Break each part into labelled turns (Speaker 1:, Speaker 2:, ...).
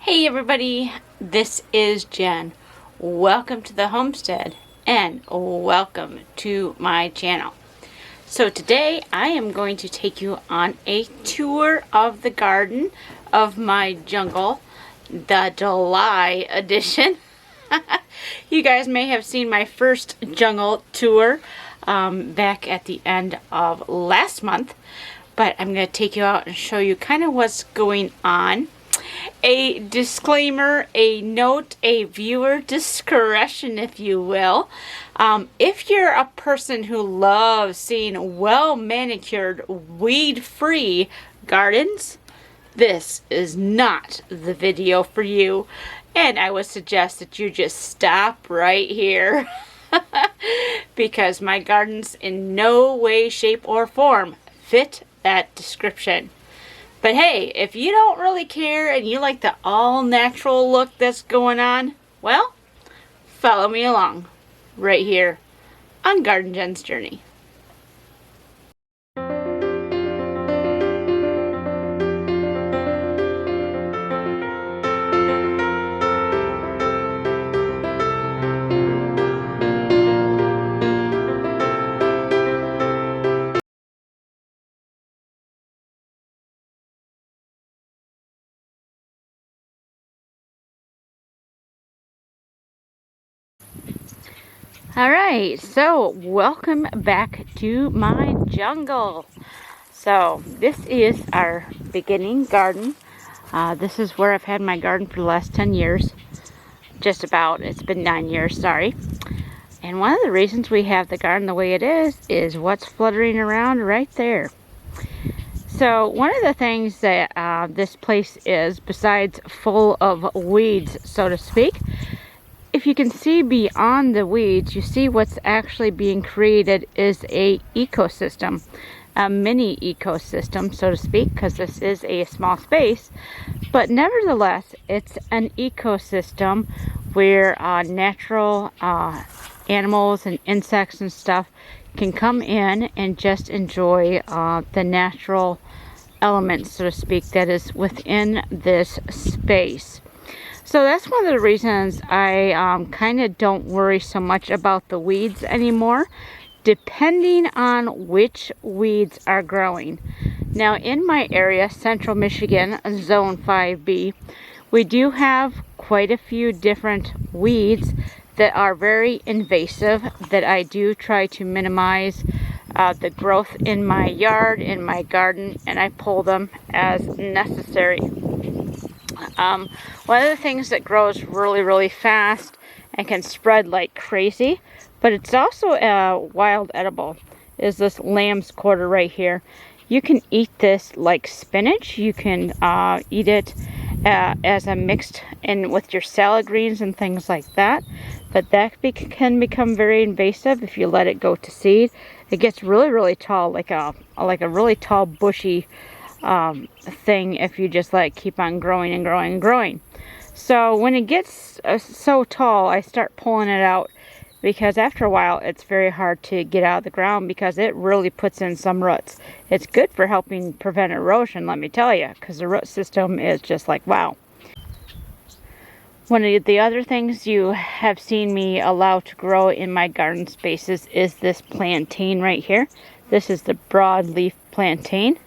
Speaker 1: Hey everybody, this is Jen. Welcome to the homestead and welcome to my channel. So today I am going to take you on a tour of the garden of my jungle, the July edition. You guys may have seen my first jungle tour back at the end of last month, but I'm going to take you out and show you kind of what's going on. A disclaimer, a note, a viewer discretion, if you will. If you're a person who loves seeing well-manicured, weed-free gardens, this is not the video for you. And I would suggest that you just stop right here. Because my gardens in no way, shape, or form fit that description. But hey, if you don't really care and you like the all-natural look that's going on, well, follow me along right here on Garden Jen's Journey. Alright, so welcome back to my jungle. So this is our beginning garden. This is where I've had my garden for the last 10 years. Just about. It's been 9 years, sorry. And one of the reasons we have the garden the way it is what's fluttering around right there. So one of the things that this place is, besides full of weeds, so to speak, if you can see beyond the weeds, you see what's actually being created is a ecosystem, a mini ecosystem, so to speak, because this is a small space. But nevertheless, it's an ecosystem where natural animals and insects and stuff can come in and just enjoy the natural elements, so to speak, that is within this space. So that's one of the reasons I kind of don't worry so much about the weeds anymore, depending on which weeds are growing. Now in my area, Central Michigan, Zone 5B, we do have quite a few different weeds that are very invasive that I do try to minimize the growth in my yard, in my garden, and I pull them as necessary. One of the things that grows really fast and can spread like crazy, but it's also a wild edible, is this lamb's quarter right here. You can eat this like spinach. You can eat it as a mixed in with your salad greens and things like that. But that can become very invasive if you let it go to seed. It gets really tall, like a really tall bushy thing if you just let it keep on growing and growing. So when it gets so tall, I start pulling it out, because after a while it's very hard to get out of the ground because it really puts in some roots. It's good for helping prevent erosion, let me tell you, because the root system is just like wow. One of the other things you have seen me allow to grow in my garden spaces is this plantain right here. This is the broadleaf plantain.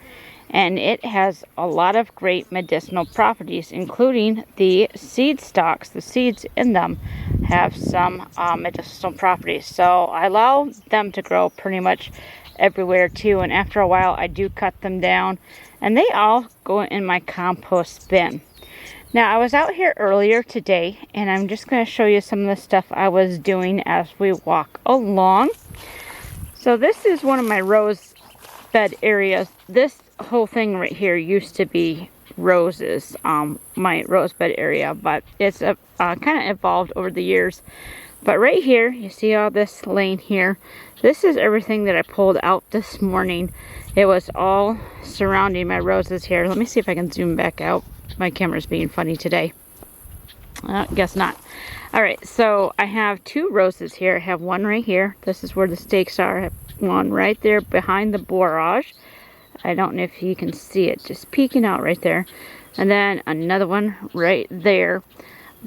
Speaker 1: And it has a lot of great medicinal properties, including the seed stalks. The seeds in them have some medicinal properties. So I allow them to grow pretty much everywhere too. And after a while, I do cut them down. And they all go in my compost bin. Now, I was out here earlier today, and I'm just going to show you some of the stuff I was doing as we walk along. So this is one of my rose bed areas. This whole thing right here used to be roses, my rose bed area, but it's kind of evolved over the years. But right here, you see all this laying here. This is everything that I pulled out this morning. It was all surrounding my roses here. Let me see if I can zoom back out. My camera's being funny today. Guess not. Alright, so I have two roses here. I have one right here. This is where the stakes are. I have one right there behind the borage. I don't know if you can see it just peeking out right there. and then another one right there.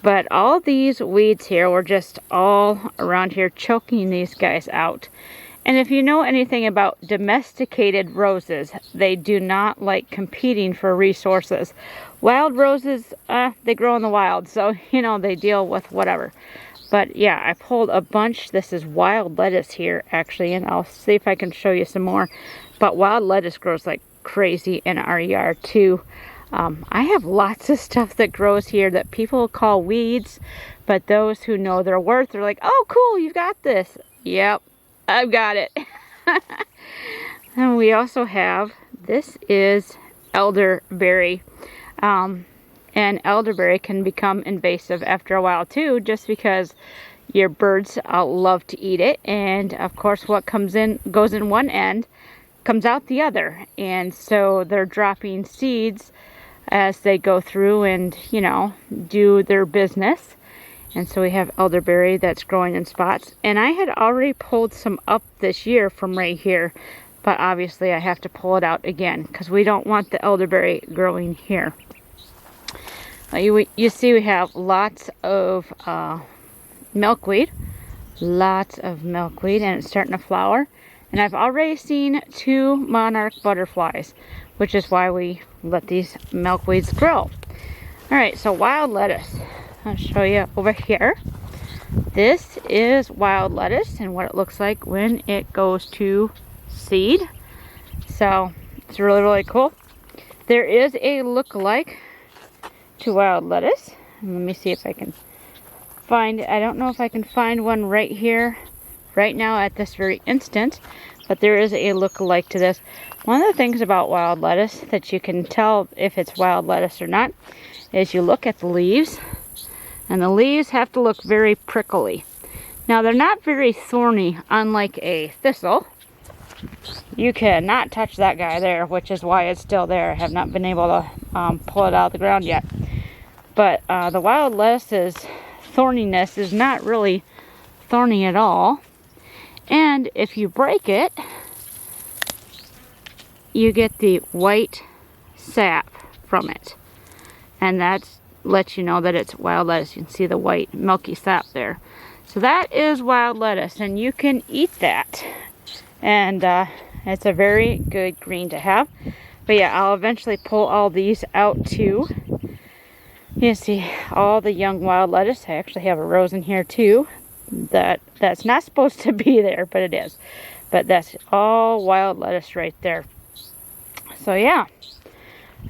Speaker 1: But all these weeds here were just all around here choking these guys out. And if you know anything about domesticated roses, they do not like competing for resources. Wild roses, they grow in the wild, so, you know, they deal with whatever. But yeah, I pulled a bunch. This is wild lettuce here, actually, and I'll see if I can show you some more. But wild lettuce grows like crazy in our yard, too. I have lots of stuff that grows here that people call weeds, but those who know their worth are like, oh, cool, you've got this. Yep, I've got it. And we also have, this is elderberry. And elderberry can become invasive after a while too, just because your birds love to eat it. And of course, what comes in, goes in one end, comes out the other. And so they're dropping seeds as they go through and, you know, do their business. And so we have elderberry that's growing in spots. And I had already pulled some up this year from right here, but obviously I have to pull it out again because we don't want the elderberry growing here. You see we have lots of milkweed, and it's starting to flower. And I've already seen 2 monarch butterflies, which is why we let these milkweeds grow. Alright, so wild lettuce. I'll show you over here. This is wild lettuce and what it looks like when it goes to seed. So it's really, really cool. There is a look-alike to wild lettuce. And let me see if I can find it. I don't know if I can find one right here, right now at this very instant, but there is a look-alike to this. One of the things about wild lettuce that you can tell if it's wild lettuce or not is you look at the leaves, and the leaves have to look very prickly. Now they're not very thorny, unlike a thistle. You cannot touch that guy there, which is why it's still there. I have not been able to pull it out of the ground yet. But the wild lettuce's thorniness is not really thorny at all. And if you break it, you get the white sap from it. And that lets you know that it's wild lettuce. You can see the white milky sap there. So that is wild lettuce, and you can eat that. And it's a very good green to have. But yeah, I'll eventually pull all these out too. You see all the young wild lettuce. I actually have a rose in here too. That's not supposed to be there, but it is. But that's all wild lettuce right there. So yeah.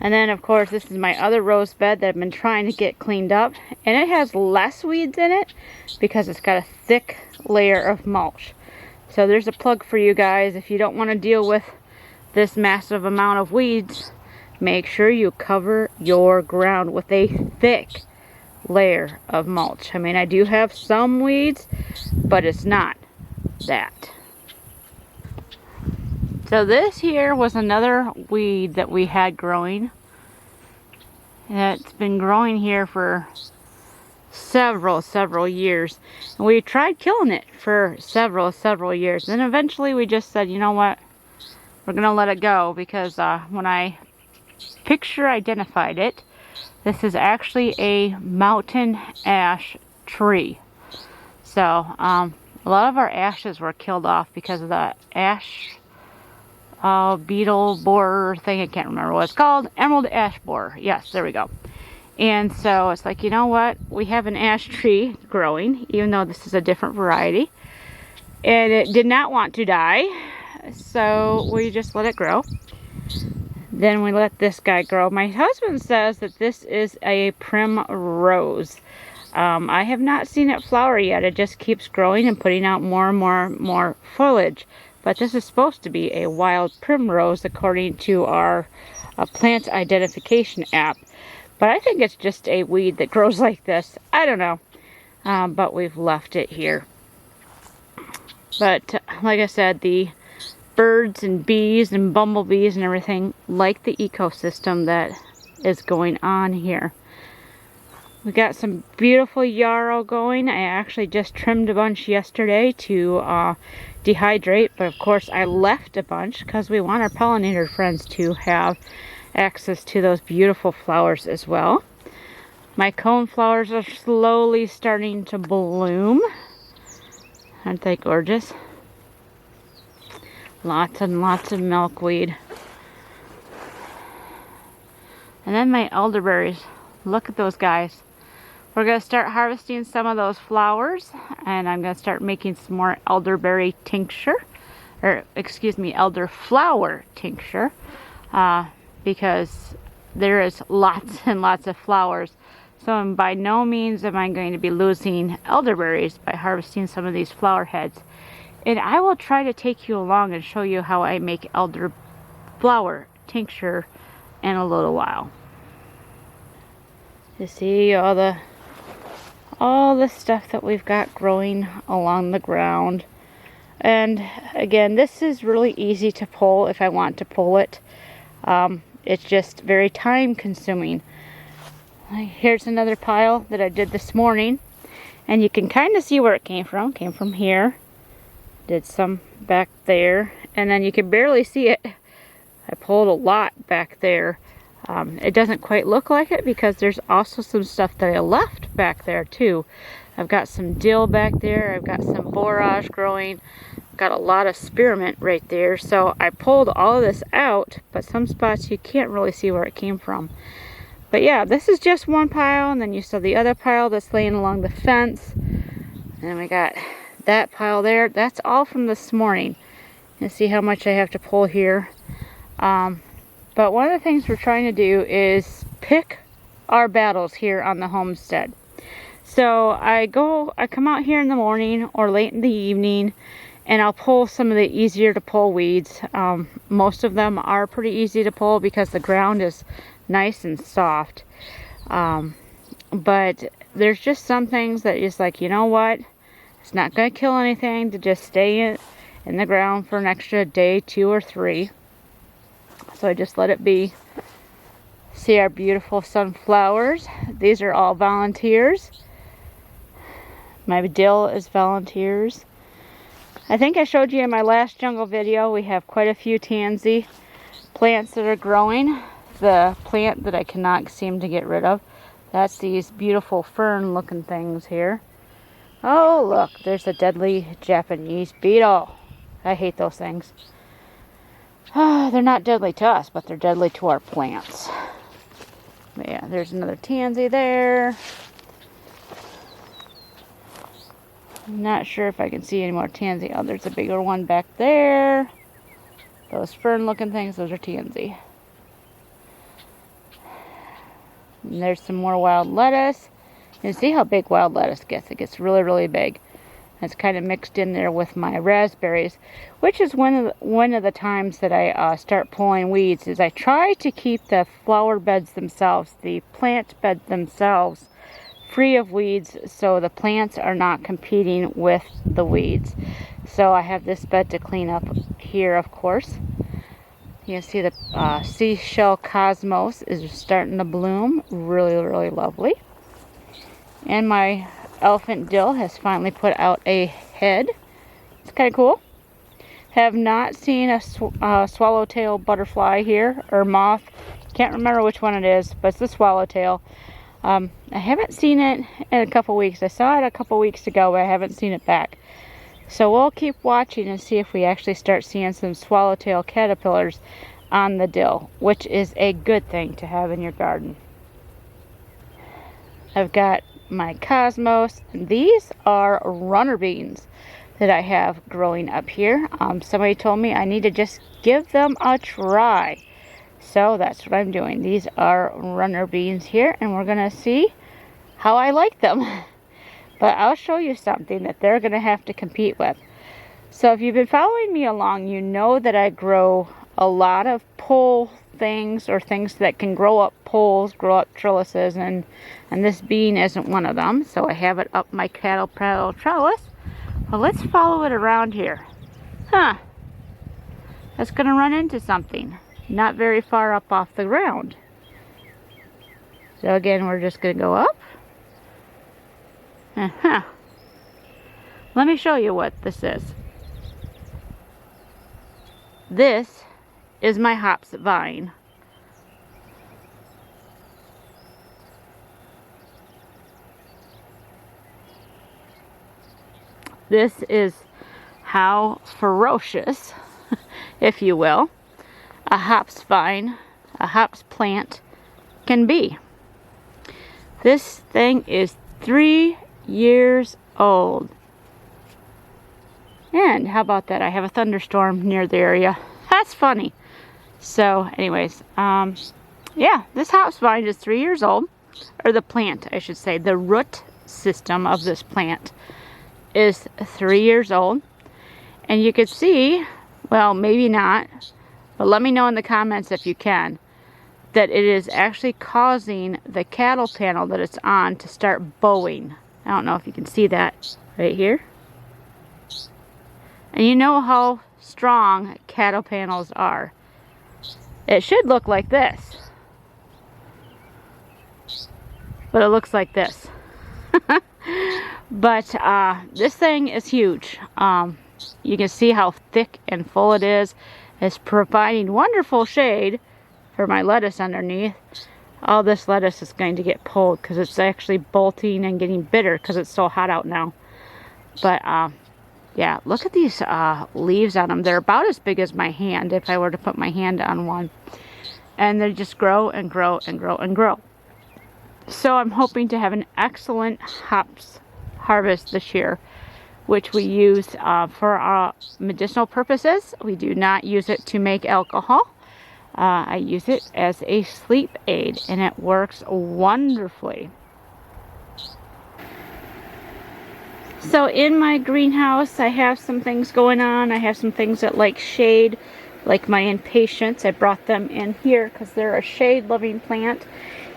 Speaker 1: And then of course this is my other rose bed that I've been trying to get cleaned up. And it has less weeds in it because it's got a thick layer of mulch. So there's a plug for you guys. If you don't want to deal with this massive amount of weeds, make sure you cover your ground with a thick layer of mulch. I mean, I do have some weeds, but it's not that. So this here was another weed that we had growing. It's been growing here for several years. And we tried killing it for several years. And eventually we just said, you know what? We're going to let it go because when I picture identified it, this is actually a mountain ash tree. So a lot of our ashes were killed off because of the ash beetle borer thing. I can't remember what it's called. Emerald ash borer. Yes, there we go. And so it's like, you know what? We have an ash tree growing, even though this is a different variety. And it did not want to die. So we just let it grow. Then we let this guy grow. My husband says that this is a primrose. I have not seen it flower yet. It just keeps growing and putting out more and more foliage. But this is supposed to be a wild primrose according to our plant identification app. But I think it's just a weed that grows like this. I don't know. But we've left it here. But like I said, the birds and bees and bumblebees and everything like the ecosystem that is going on here. We got some beautiful yarrow going. I actually just trimmed a bunch yesterday to dehydrate, but of course I left a bunch because we want our pollinator friends to have access to those beautiful flowers as well. My cone flowers are slowly starting to bloom. Aren't they gorgeous? Lots and lots of milkweed. And then my elderberries. Look at those guys. We're going to start harvesting some of those flowers, and I'm going to start making some more elderberry tincture, or excuse me, elderflower tincture, because there is lots and lots of flowers. So by no means am I going to be losing elderberries by harvesting some of these flower heads. And I will try to take you along and show you how I make elderflower tincture in a little while. You see all the stuff that we've got growing along the ground. And again, this is really easy to pull if I want to pull it. It's just very time consuming. Here's another pile that I did this morning, and you can kind of see where it came from. It came from here, did some back there, and then you can barely see it. I pulled a lot back there. It doesn't quite look like it because there's also some stuff that I left back there too. I've got some dill back there. I've got some borage growing. Got a lot of spearmint right there. So I pulled all of this out, but some spots you can't really see where it came from. But yeah, this is just one pile, and then you saw the other pile that's laying along the fence. And we got that pile there. That's all from this morning. You see how much I have to pull here. But one of the things we're trying to do is pick our battles here on the homestead. So I come out here in the morning or late in the evening, and I'll pull some of the easier to pull weeds. Most of them are pretty easy to pull because the ground is nice and soft. But there's just some things that just like, you know what? It's not going to kill anything to just stay in the ground for an extra day, 2 or 3. So I just let it be. See our beautiful sunflowers. These are all volunteers. My dill is volunteers. I think I showed you in my last jungle video, we have quite a few tansy plants that are growing. The plant that I cannot seem to get rid of, that's these beautiful fern looking things here. Oh look, there's a deadly Japanese beetle. I hate those things. They're not deadly to us, but they're deadly to our plants. But yeah, there's another tansy there. I'm not sure if I can see any more tansy. Oh, there's a bigger one back there. Those fern-looking things, those are tansy. And there's some more wild lettuce. You can see how big wild lettuce gets. It gets really, really big. It's kind of mixed in there with my raspberries, which is one of the times that I start pulling weeds. Is I try to keep the flower beds themselves, the plant beds themselves, free of weeds, so the plants are not competing with the weeds. So I have this bed to clean up here, of course. You can see the seashell cosmos is starting to bloom. Really, really lovely. And my elephant dill has finally put out a head. It's kind of cool. Have not seen a swallowtail butterfly here, or moth. Can't remember which one it is, but it's the swallowtail. I haven't seen it in a couple weeks. I saw it a couple weeks ago, but I haven't seen it back. So we'll keep watching and see if we actually start seeing some swallowtail caterpillars on the dill, which is a good thing to have in your garden. I've got my cosmos. These are runner beans that I have growing up here. Somebody told me I need to just give them a try. So that's what I'm doing. These are runner beans here, and we're going to see how I like them. But I'll show you something that they're going to have to compete with. So if you've been following me along, you know that I grow a lot of pole things, or things that can grow up poles, grow up trellises, and this bean isn't one of them. So I have it up my cattle prattle trellis. Well, let's follow it around here. That's going to run into something not very far up off the ground. So again, we're just going to go up. Let me show you what this is. This is my hops vine. this is how ferocious, if you will, a hops vine, a hops plant can be. This thing is 3 years old. And how about that? I have a thunderstorm near the area. That's funny. So anyways, yeah, this hops vine is 3 years old. Or the plant, I should say. The root system of this plant is 3 years old. And you could see, well, maybe not, but let me know in the comments if you can, that it is actually causing the cattle panel that it's on to start bowing. I don't know if you can see that right here. And you know how strong cattle panels are. It should look like this. But it looks like this. But this thing is huge. You can see how thick and full it is. It's providing wonderful shade for my lettuce underneath. All this lettuce is going to get pulled because it's actually bolting and getting bitter because it's so hot out now. But yeah, look at these leaves on them. They're about as big as my hand if I were to put my hand on one. And they just grow and grow and grow and grow. So I'm hoping to have an excellent hops harvest this year, which we use for our medicinal purposes. We do not use it to make alcohol. I use it as a sleep aid, and it works wonderfully. So in my greenhouse, I have some things going on. I have some things that like shade, like my impatiens. I brought them in here because they're a shade-loving plant.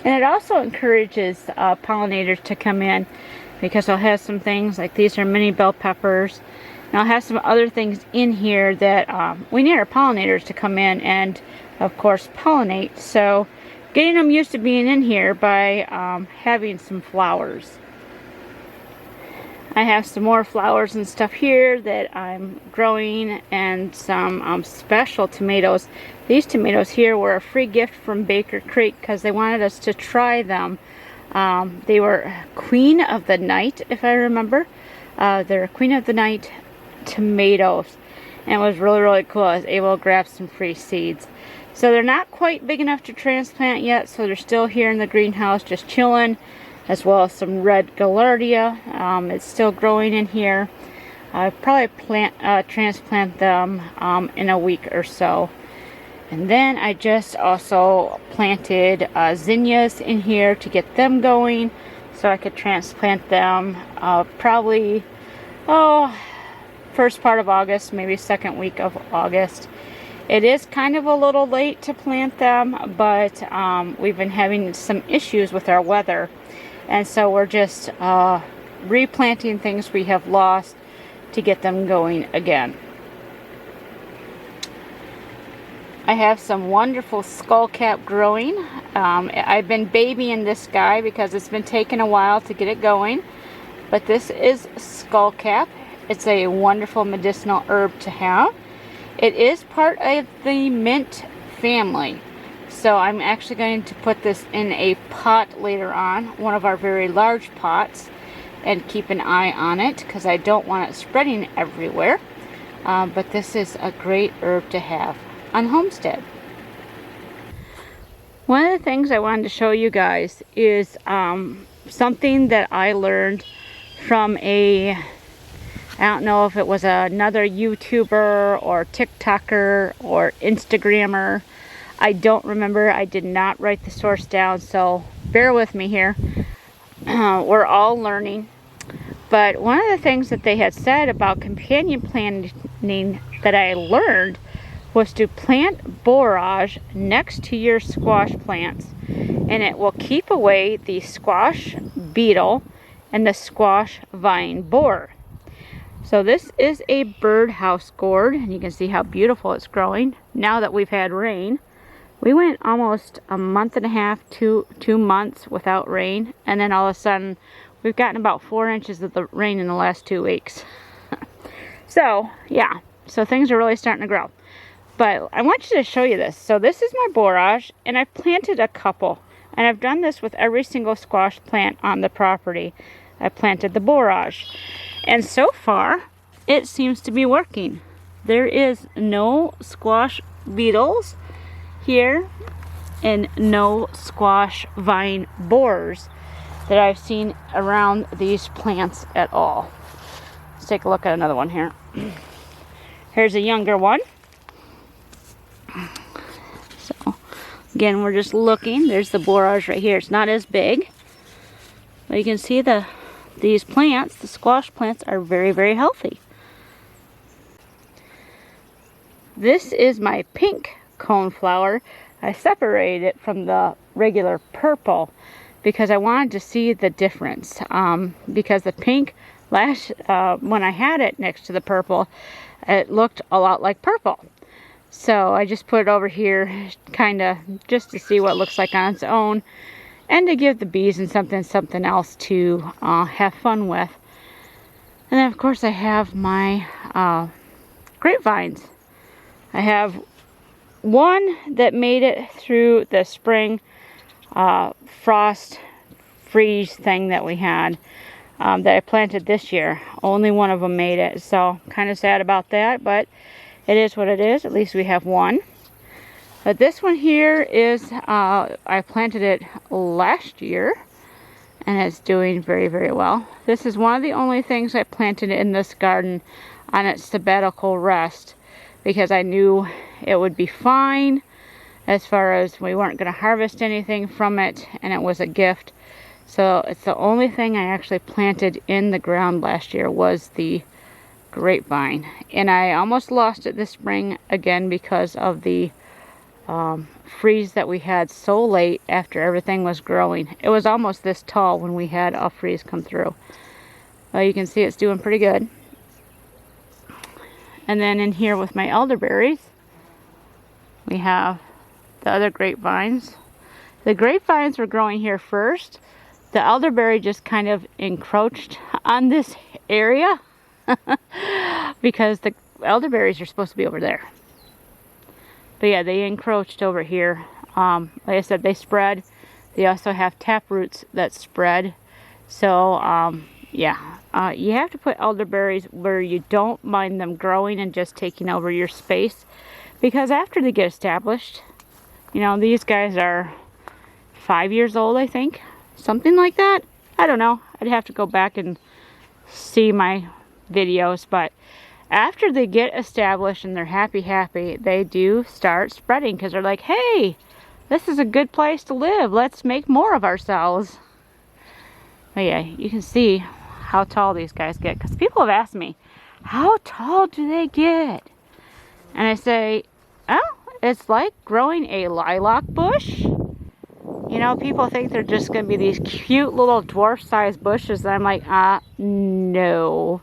Speaker 1: And it also encourages pollinators to come in, because I'll have some things like these are mini bell peppers. And I'll have some other things in here that we need our pollinators to come in and, of course, pollinate. So getting them used to being in here by having some flowers. I have some more flowers and stuff here that I'm growing, and some special tomatoes. These tomatoes here were a free gift from Baker Creek because they wanted us to try them. They were Queen of the Night, if I remember. They're Queen of the Night tomatoes. And it was really, really cool. I was able to grab some free seeds. So they're not quite big enough to transplant yet, so they're still here in the greenhouse just chilling, as well as some red gaillardia. It's still growing in here. I'll probably transplant them in a week or so. And then I just also planted zinnias in here to get them going, so I could transplant them probably, first part of August, maybe second week of August. It is kind of a little late to plant them, but we've been having some issues with our weather. And so we're just replanting things we have lost to get them going again. I have some wonderful skullcap growing. I've been babying this guy because it's been taking a while to get it going. But this is skullcap. It's a wonderful medicinal herb to have. It is part of the mint family. So I'm actually going to put this in a pot later on, one of our very large pots, and keep an eye on it because I don't want it spreading everywhere. But this is a great herb to have on homestead. One of the things I wanted to show you guys is something that I learned from I don't know if it was another YouTuber or TikToker or Instagrammer. I don't remember. I did not write the source down, so bear with me here. We're all learning. But one of the things that they had said about companion planting that I learned was to plant borage next to your squash plants, and it will keep away the squash beetle and the squash vine borer. So this is a birdhouse gourd, and you can see how beautiful it's growing now that we've had rain. We went almost a month and a half to 2 months without rain, and then all of a sudden we've gotten about 4 inches of the rain in the last 2 weeks. So yeah, so things are really starting to grow. But I want you to show you this. So this is my borage, and I've planted a couple. And I've done this with every single squash plant on the property. I planted the borage. And so far, it seems to be working. There is no squash beetles here and no squash vine borers that I've seen around these plants at all. Let's take a look at another one here. Here's a younger one. So again, we're just looking. There's the borage right here. It's not as big, but you can see these plants, the squash plants, are very, very healthy. This is my pink coneflower. I separated it from the regular purple because I wanted to see the difference. Because the pink, when I had it next to the purple, it looked a lot like purple. So I just put it over here, kind of just to see what it looks like on its own, and to give the bees and something else to have fun with. And then of course I have my grapevines. I have one that made it through the spring frost freeze thing that we had, that I planted this year. Only one of them made it, so kind of sad about that, but it is what it is. At least we have one. But this one here is, I planted it last year, and it's doing very, very well. This is one of the only things I planted in this garden on its sabbatical rest, because I knew it would be fine as far as we weren't going to harvest anything from it, and it was a gift. So it's the only thing I actually planted in the ground last year was the grapevine. And I almost lost it this spring again because of the freeze that we had so late after everything was growing. It was almost this tall when we had a freeze come through. Well, you can see it's doing pretty good. And then in here with my elderberries, we have the other grapevines. The grapevines were growing here first. The elderberry just kind of encroached on this area because the elderberries are supposed to be over there. But yeah, they encroached over here. Like I said, they spread. They also have tap roots that spread. So yeah, you have to put elderberries where you don't mind them growing and just taking over your space, because after they get established, you know, these guys are 5 years old, I think, something like that. I don't know, I'd have to go back and see my videos, but after they get established and they're happy, they do start spreading, because they're like, hey, this is a good place to live, let's make more of ourselves. But yeah, you can see how tall these guys get, because people have asked me, how tall do they get? And I say, oh, it's like growing a lilac bush. You know, people think they're just going to be these cute little dwarf-sized bushes. And I'm like, no.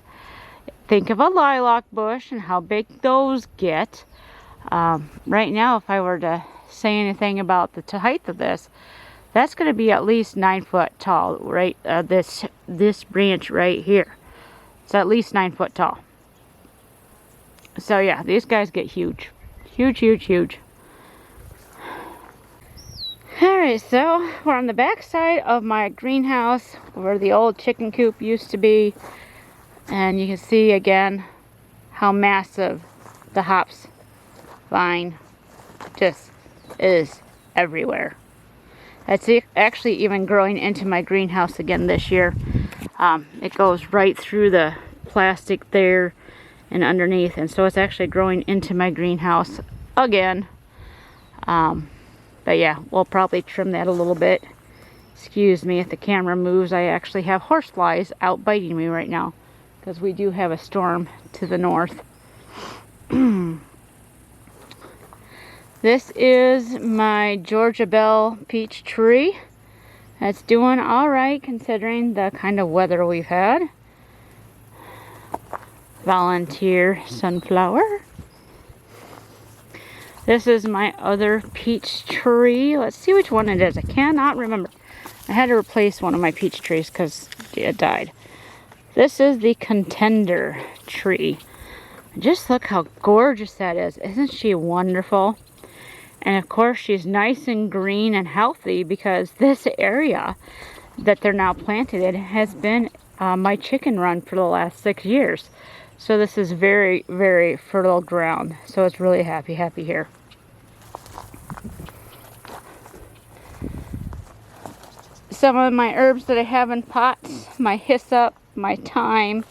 Speaker 1: Think of a lilac bush and how big those get. Right now, if I were to say anything about the height of this, that's going to be at least 9 foot tall, right? This branch right here. It's at least 9 foot tall. So yeah, these guys get huge. Huge, huge, huge. Alright, so we're on the back side of my greenhouse where the old chicken coop used to be. And you can see again how massive the hops vine just is everywhere. It's actually even growing into my greenhouse again this year. It goes right through the plastic there and underneath, and so it's actually growing into my greenhouse again. But yeah, we'll probably trim that a little bit. Excuse me if the camera moves. I actually have horseflies out biting me right now because we do have a storm to the north. This is my Georgia Belle peach tree. It's doing all right considering the kind of weather we've had. Volunteer sunflower. This is my other peach tree. Let's see which one it is. I cannot remember. I had to replace one of my peach trees because it died. This is the contender tree. Just look how gorgeous that is. Isn't she wonderful? And of course she's nice and green and healthy because this area that they're now planted in has been my chicken run for the last 6 years. So this is very, very fertile ground. So it's really happy here. Some of my herbs that I have in pots, my hyssop, my thyme.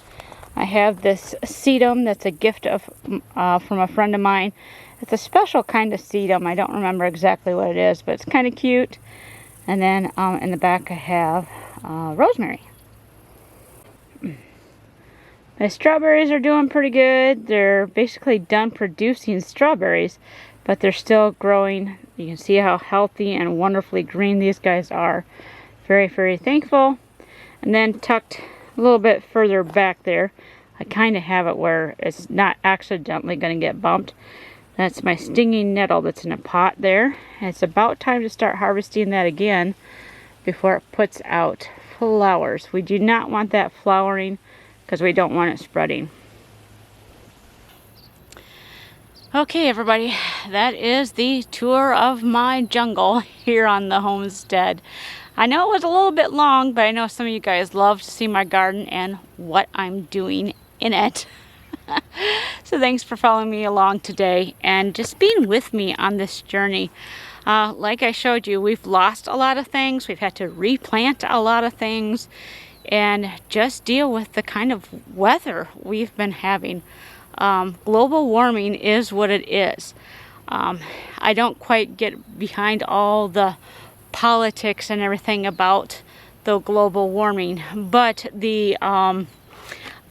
Speaker 1: I have this sedum that's a gift of from a friend of mine. It's a special kind of sedum. I don't remember exactly what it is, but it's kind of cute. And then in the back I have rosemary. My strawberries are doing pretty good. They're basically done producing strawberries, but they're still growing. You can see how healthy and wonderfully green these guys are. Very, very thankful. And then tucked a little bit further back there, I kind of have it where it's not accidentally going to get bumped. That's my stinging nettle that's in a pot there. And it's about time to start harvesting that again before it puts out flowers. We do not want that flowering because we don't want it spreading. Okay, everybody, that is the tour of my jungle here on the homestead. I know it was a little bit long, but I know some of you guys love to see my garden and what I'm doing in it. So thanks for following me along today and just being with me on this journey. Like I showed you, we've lost a lot of things. We've had to replant a lot of things and just deal with the kind of weather we've been having. Global warming is what it is. I don't quite get behind all the politics and everything about the global warming, but the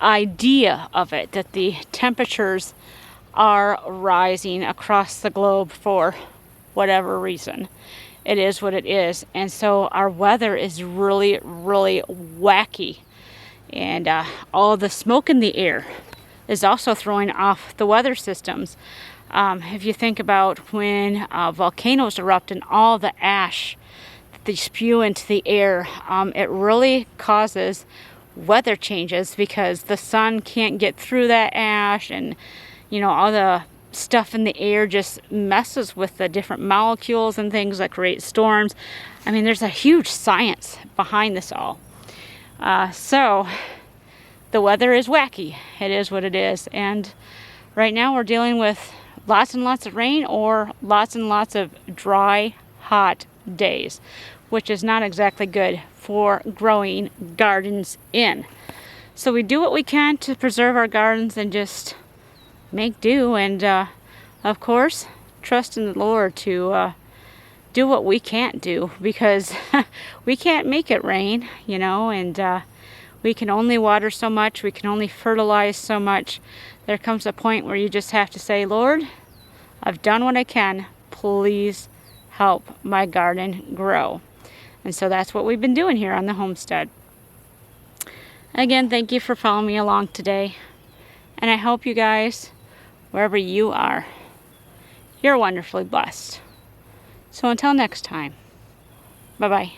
Speaker 1: idea of it, that the temperatures are rising across the globe for whatever reason. It is what it is. And so our weather is really, really wacky. And all the smoke in the air is also throwing off the weather systems. If you think about when volcanoes erupt and all the ash that they spew into the air, it really causes weather changes because the sun can't get through that ash, and you know, all the stuff in the air just messes with the different molecules and things that create storms. I mean, there's a huge science behind this all. So the weather is wacky. It is what it is. And right now we're dealing with lots and lots of rain or lots and lots of dry, hot days, which is not exactly good for growing gardens in. So we do what we can to preserve our gardens and just make do, and of course trust in the Lord to do what we can't do, because we can't make it rain, you know, and we can only water so much, we can only fertilize so much. There comes a point where you just have to say, Lord, I've done what I can, please help my garden grow. And so that's what we've been doing here on the homestead. Again, thank you for following me along today, and I hope you guys, wherever you are, you're wonderfully blessed. So until next time, bye-bye.